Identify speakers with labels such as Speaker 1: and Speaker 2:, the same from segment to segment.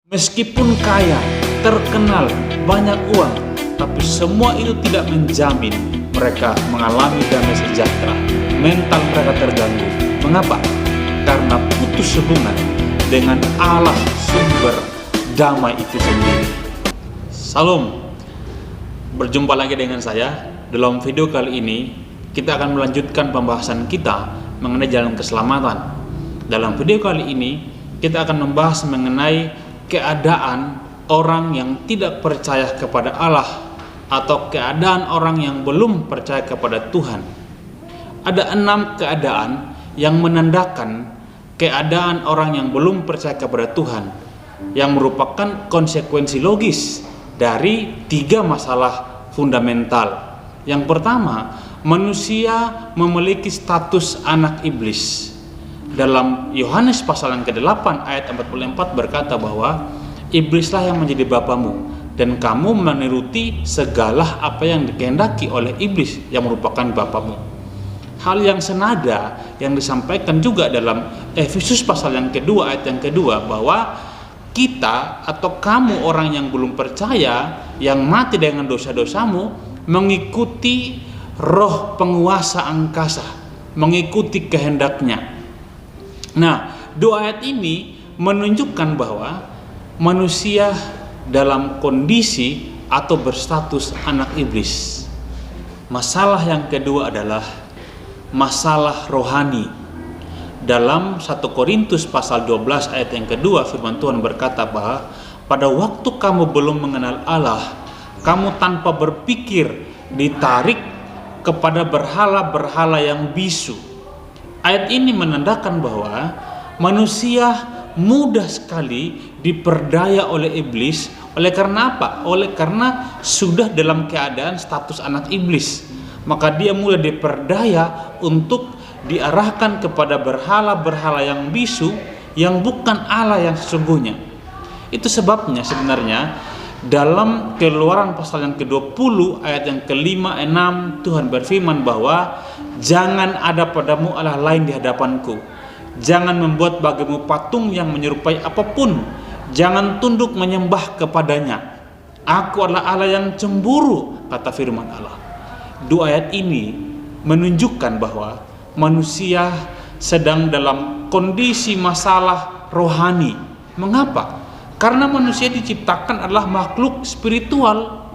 Speaker 1: Meskipun kaya, terkenal, banyak uang, tapi semua itu tidak menjamin mereka mengalami damai sejahtera. Mental mereka terganggu. Mengapa? Karena putus hubungan dengan Allah sumber damai itu sendiri. Salam, berjumpa lagi dengan saya. Dalam video kali ini, kita akan melanjutkan pembahasan kita mengenai jalan keselamatan. Dalam video kali ini, kita akan membahas mengenai keadaan orang yang tidak percaya kepada Allah atau keadaan orang yang belum percaya kepada Tuhan. Ada 6 keadaan yang menandakan keadaan orang yang belum percaya kepada Tuhan, yang merupakan konsekuensi logis dari 3 masalah fundamental. Yang pertama, manusia memiliki status anak iblis. Dalam Yohanes pasal yang ke-8 ayat 44 berkata bahwa iblislah yang menjadi bapamu dan kamu menuruti segala apa yang dikehendaki oleh iblis yang merupakan bapamu. Hal yang senada yang disampaikan juga dalam Efesus pasal yang kedua ayat yang kedua, bahwa kita atau kamu orang yang belum percaya, yang mati dengan dosa-dosamu, mengikuti roh penguasa angkasa, mengikuti kehendaknya. Nah, 2 ayat ini menunjukkan bahwa manusia dalam kondisi atau berstatus anak iblis. Masalah yang kedua adalah masalah rohani. Dalam 1 Korintus pasal 12 ayat yang kedua, firman Tuhan berkata bahwa pada waktu kamu belum mengenal Allah, kamu tanpa berpikir ditarik kepada berhala-berhala yang bisu. Ayat ini menandakan bahwa manusia mudah sekali diperdaya oleh iblis. Oleh karena apa? Oleh karena sudah dalam keadaan status anak iblis, maka dia mudah diperdaya untuk diarahkan kepada berhala-berhala yang bisu, yang bukan Allah yang sesungguhnya. Itu sebabnya sebenarnya dalam Keluaran pasal yang ke-20 ayat yang ke-5, 6, Tuhan berfirman bahwa jangan ada padamu Allah lain di hadapanku. Jangan membuat bagimu patung yang menyerupai apapun. Jangan tunduk menyembah kepadanya. Aku adalah Allah yang cemburu, kata firman Allah. 2 ayat ini menunjukkan bahwa manusia sedang dalam kondisi masalah rohani. Mengapa? Karena manusia diciptakan adalah makhluk spiritual.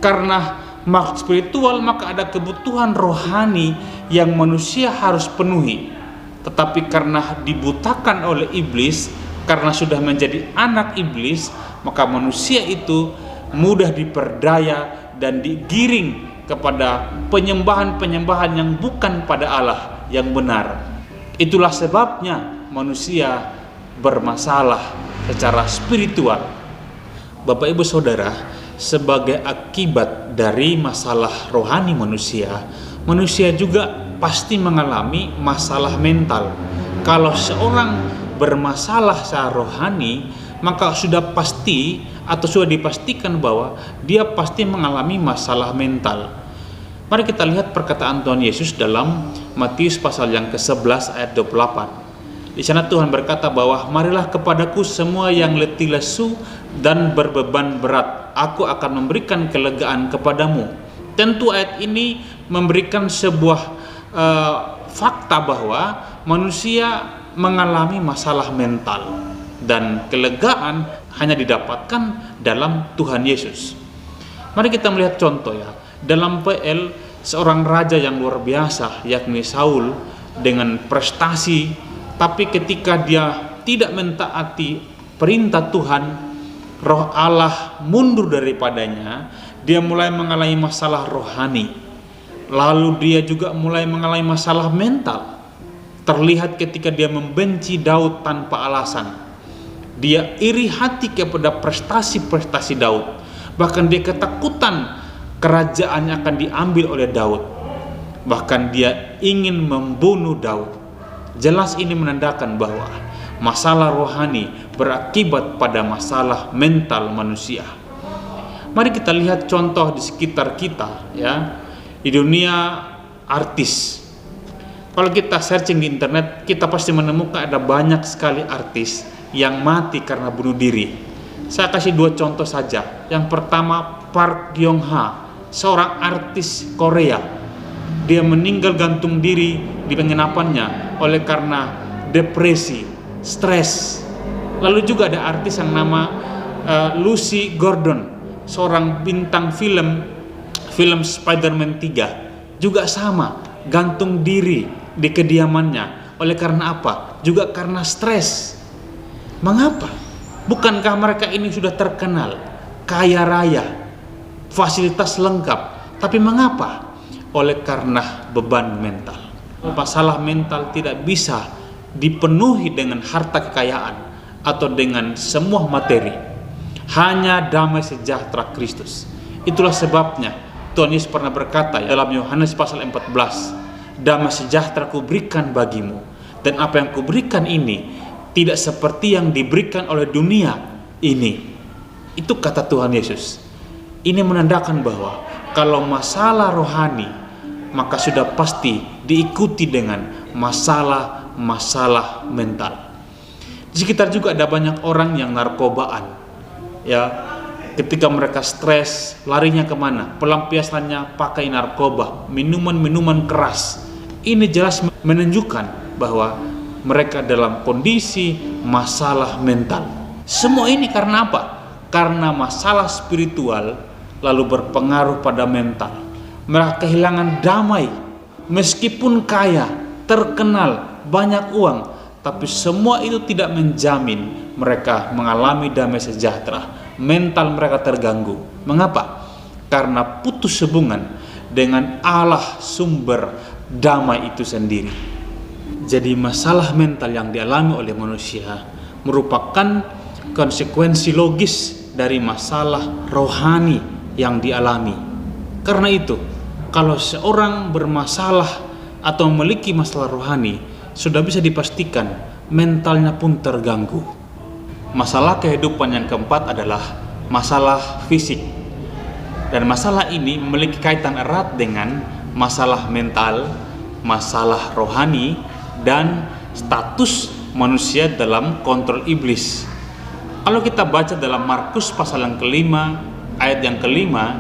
Speaker 1: Karena makhluk spiritual, maka ada kebutuhan rohani yang manusia harus penuhi. Tetapi karena dibutakan oleh iblis, karena sudah menjadi anak iblis, maka manusia itu mudah diperdaya dan digiring kepada penyembahan-penyembahan yang bukan pada Allah yang benar. Itulah sebabnya manusia bermasalah secara spiritual. Bapak Ibu Saudara, sebagai akibat dari masalah rohani manusia, manusia juga pasti mengalami masalah mental. Kalau seorang bermasalah secara rohani, maka sudah pasti atau sudah dipastikan bahwa dia pasti mengalami masalah mental. Mari kita lihat perkataan Tuhan Yesus dalam Matius pasal yang ke-11 ayat 28. Di sana Tuhan berkata bahwa marilah kepadaku semua yang letih lesu dan berbeban berat, aku akan memberikan kelegaan kepadamu. Tentu ayat ini memberikan sebuah fakta bahwa manusia mengalami masalah mental dan kelegaan hanya didapatkan dalam Tuhan Yesus. Mari kita melihat contoh ya. Dalam PL, seorang raja yang luar biasa, yakni Saul, dengan prestasi, tapi ketika dia tidak mentaati perintah Tuhan, roh Allah mundur daripadanya, dia mulai mengalami masalah rohani. Lalu dia juga mulai mengalami masalah mental. Terlihat ketika dia membenci Daud tanpa alasan. Dia iri hati kepada prestasi-prestasi Daud. Bahkan dia ketakutan kerajaannya akan diambil oleh Daud. Bahkan dia ingin membunuh Daud. Jelas ini menandakan bahwa masalah rohani berakibat pada masalah mental manusia. Mari kita lihat contoh di sekitar kita ya. Di dunia artis. Kalau kita searching di internet, kita pasti menemukan ada banyak sekali artis yang mati karena bunuh diri. Saya kasih 2 contoh saja. Yang pertama, Park Yong Ha, seorang artis Korea. Dia meninggal gantung diri di penginapannya oleh karena depresi, stres. Lalu juga ada artis yang nama Lucy Gordon, seorang bintang film Spider-Man 3. Juga sama, gantung diri di kediamannya. Oleh karena apa? Juga karena stres. Mengapa? Bukankah mereka ini sudah terkenal, kaya raya, fasilitas lengkap? Tapi mengapa? Oleh karena beban mental. Masalah mental tidak bisa dipenuhi dengan harta kekayaan atau dengan semua materi. Hanya damai sejahtera Kristus. Itulah sebabnya Tuhan Yesus pernah berkata dalam Yohanes pasal 14, damai sejahtera kuberikan bagimu, dan apa yang kuberikan ini tidak seperti yang diberikan oleh dunia ini. Itu kata Tuhan Yesus. Ini menandakan bahwa kalau masalah rohani, maka sudah pasti diikuti dengan masalah-masalah mental. Di sekitar juga ada banyak orang yang narkobaan. Ya, ketika mereka stres, larinya kemana? Pelampiasannya pakai narkoba, minuman-minuman keras. Ini jelas menunjukkan bahwa mereka dalam kondisi masalah mental. Semua ini karena apa? Karena masalah spiritual lalu berpengaruh pada mental. Mereka kehilangan damai. Meskipun kaya, terkenal, banyak uang, tapi semua itu tidak menjamin mereka mengalami damai sejahtera. Mental mereka terganggu. Mengapa? Karena putus hubungan dengan Allah sumber damai itu sendiri. Jadi masalah mental yang dialami oleh manusia merupakan konsekuensi logis dari masalah rohani yang dialami. Karena itu, kalau seorang bermasalah atau memiliki masalah rohani, sudah bisa dipastikan mentalnya pun terganggu. Masalah kehidupan yang keempat adalah masalah fisik. Dan masalah ini memiliki kaitan erat dengan masalah mental, masalah rohani, dan status manusia dalam kontrol iblis. Kalau kita baca dalam Markus pasal yang kelima, ayat yang kelima,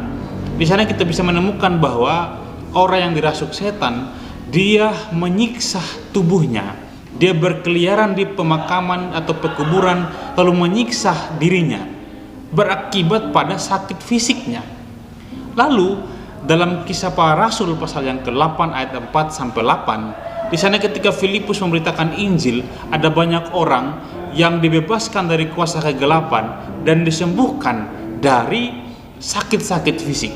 Speaker 1: di sana kita bisa menemukan bahwa orang yang dirasuk setan, dia menyiksa tubuhnya, dia berkeliaran di pemakaman atau pekuburan, lalu menyiksa dirinya, berakibat pada sakit fisiknya. Lalu dalam Kisah Para Rasul pasal yang ke-8 ayat 4-8, di sana ketika Filipus memberitakan Injil, ada banyak orang yang dibebaskan dari kuasa kegelapan dan disembuhkan dari sakit-sakit fisik.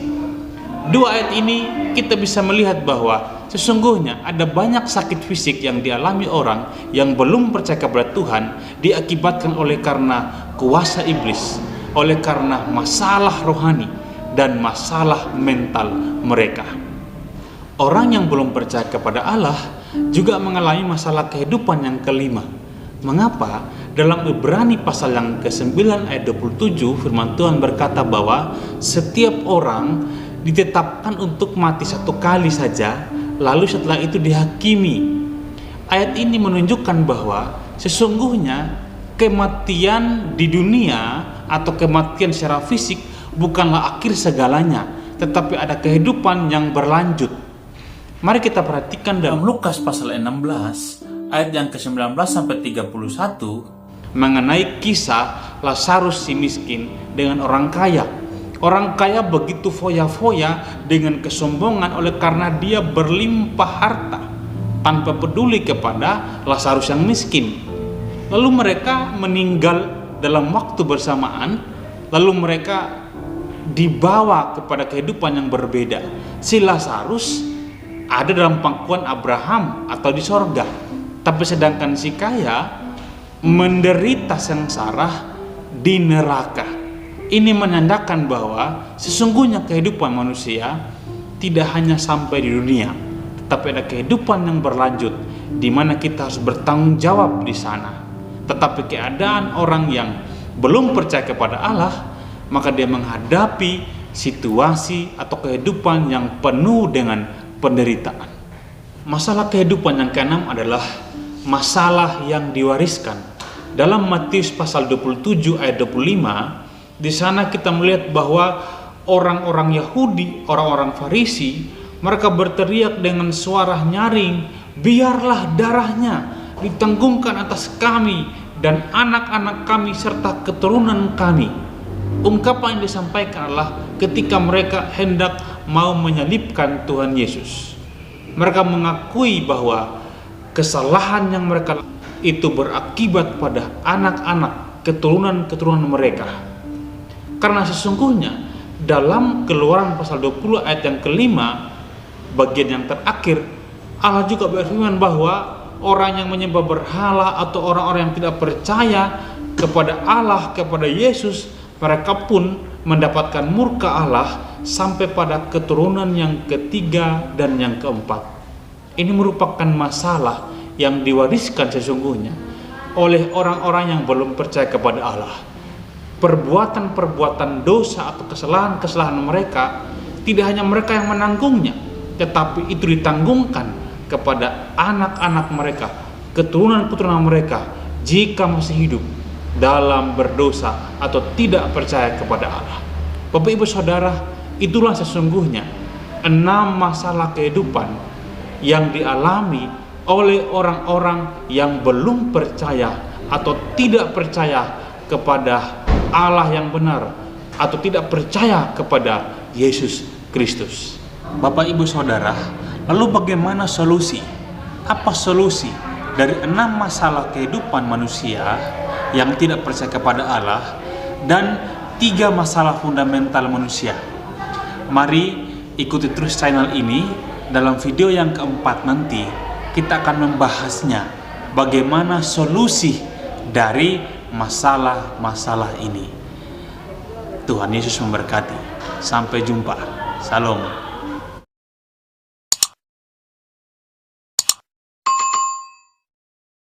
Speaker 1: 2 ayat ini kita bisa melihat bahwa sesungguhnya ada banyak sakit fisik yang dialami orang yang belum percaya kepada Tuhan, diakibatkan oleh karena kuasa iblis, oleh karena masalah rohani dan masalah mental mereka. Orang yang belum percaya kepada Allah juga mengalami masalah kehidupan yang kelima. Mengapa? Dalam Ibrani pasal yang ke-9 ayat 27 firman Tuhan berkata bahwa setiap orang ditetapkan untuk mati 1 kali saja, lalu setelah itu dihakimi. Ayat ini menunjukkan bahwa sesungguhnya kematian di dunia atau kematian secara fisik bukanlah akhir segalanya, tetapi ada kehidupan yang berlanjut. Mari kita perhatikan dalam Lukas pasal 16 ayat yang ke-19 sampai 31 mengenai kisah Lazarus si miskin dengan orang kaya. Orang kaya begitu foya-foya dengan kesombongan oleh karena dia berlimpah harta tanpa peduli kepada Lazarus yang miskin. Lalu mereka meninggal dalam waktu bersamaan, lalu mereka dibawa kepada kehidupan yang berbeda. Si Lazarus ada dalam pangkuan Abraham atau di sorga, tapi sedangkan si kaya menderita sengsara di neraka. Ini menandakan bahwa sesungguhnya kehidupan manusia tidak hanya sampai di dunia, tetapi ada kehidupan yang berlanjut di mana kita harus bertanggung jawab di sana. Tetapi keadaan orang yang belum percaya kepada Allah, maka dia menghadapi situasi atau kehidupan yang penuh dengan penderitaan. Masalah kehidupan yang keenam adalah masalah yang diwariskan. dalam Matius pasal 27 ayat 25, di sana kita melihat bahwa orang-orang Yahudi, orang-orang Farisi, mereka berteriak dengan suara nyaring, "Biarlah darahnya ditanggungkan atas kami dan anak-anak kami serta keturunan kami." Ungkapan yang disampaikan adalah ketika mereka hendak mau menyalibkan Tuhan Yesus. Mereka mengakui bahwa kesalahan yang mereka itu berakibat pada anak-anak keturunan mereka. Karena sesungguhnya dalam Keluaran pasal 20 ayat yang kelima, bagian yang terakhir, Allah juga berfirman bahwa orang yang menyembah berhala atau orang-orang yang tidak percaya kepada Allah, kepada Yesus, mereka pun mendapatkan murka Allah sampai pada keturunan yang ketiga dan yang keempat. Ini merupakan masalah yang diwariskan sesungguhnya oleh orang-orang yang belum percaya kepada Allah. Perbuatan-perbuatan dosa atau kesalahan-kesalahan mereka tidak hanya mereka yang menanggungnya, tetapi itu ditanggungkan kepada anak-anak mereka, keturunan-keturunan mereka jika masih hidup dalam berdosa atau tidak percaya kepada Allah. Bapak Ibu Saudara, itulah sesungguhnya 6 masalah kehidupan yang dialami oleh orang-orang yang belum percaya atau tidak percaya kepada Allah yang benar, atau tidak percaya kepada Yesus Kristus. Bapak Ibu Saudara, lalu bagaimana solusi? Apa solusi dari 6 masalah kehidupan manusia yang tidak percaya kepada Allah dan 3 masalah fundamental manusia? Mari ikuti terus channel ini. Dalam video yang keempat nanti kita akan membahasnya, bagaimana solusi dari masalah-masalah ini. Tuhan Yesus memberkati. Sampai jumpa. Shalom.